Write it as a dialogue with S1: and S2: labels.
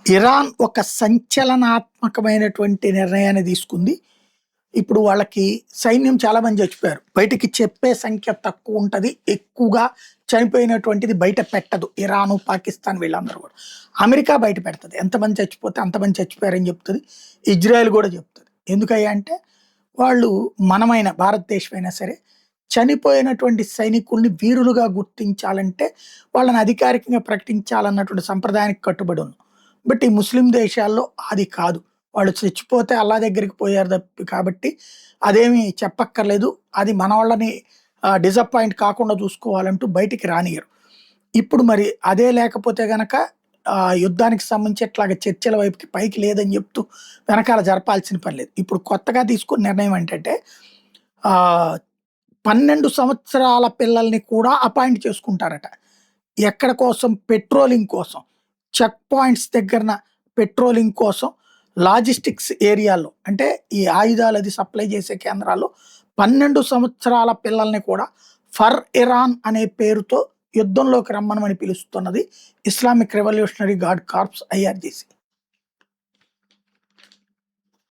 S1: Iran ఒక సంచలనాత్మకమైనటువంటి నిర్ణయాన్ని తీసుకుంది. ఇప్పుడు వాళ్ళకి సైన్యం చాలా మంది చచ్చిపోయారు. బయటికి చెప్పే సంఖ్య తక్కువ ఉంటది. ఎక్కువగా చనిపోయినటువంటిది బయట పెట్టదు. ఇరాను, పాకిస్తాన్ వీళ్ళందరూ కూడా. అమెరికా బయట పెడతది. ఎంతమంది చచ్చిపోతే అంతమంది చచ్చిపోయారని చెప్తది. ఇజ్రాయెల్ కూడా చెప్తది. ఎందుకయ్యా అంటే వాళ్ళు మనమైన భారతదేశమైనా సరే చనిపోయినటువంటి సైనికుల్ని వీరులుగా గుర్తించాలంటే వాళ్ళని అధికారికంగా ప్రకటించాలన్నటువంటి సంప్రదాయానికి కట్టుబడి ఉన్నాం. బట్ ఈ ముస్లిం దేశాల్లో అది కాదు. వాళ్ళు చచ్చిపోతే అల్లా దగ్గరికి పోయారు కాబట్టి అదేమి చెప్పక్కర్లేదు. అది మనోళ్ళని డిసప్పాయింట్ కాకుండా చూసుకోవాలంటూ బయటికి రానియ్యరు. ఇప్పుడు మరి అదే లేకపోతే గనక యుద్ధానికి సంబంధించి ఇట్లాగా చర్చల వైపుకి పైకి లేదని చెప్తూ వెనకాల జరపాల్సిన పని లేదు. ఇప్పుడు కొత్తగా తీసుకున్న నిర్ణయం ఏంటంటే ఆహ్, 12 సంవత్సరాల పిల్లల్ని కూడా అపాయింట్ చేసుకుంటారట. ఎక్కడ కోసం? పెట్రోలింగ్ కోసం. చెక్ పాయింట్స్ దగ్గరన పెట్రోలింగ్ కోసం లాజిస్టిక్స్ ఏరియాలో అంటే ఈ ఆయుధాలు అది సప్లై చేసే కేంద్రాల్లో 12 సంవత్సరాల పిల్లల్ని కూడా ఫర్ ఇరాన్ అనే పేరుతో యుద్ధంలోకి రమ్మనమని పిలుస్తున్నది Islamic Revolutionary Guard Corps IRGC.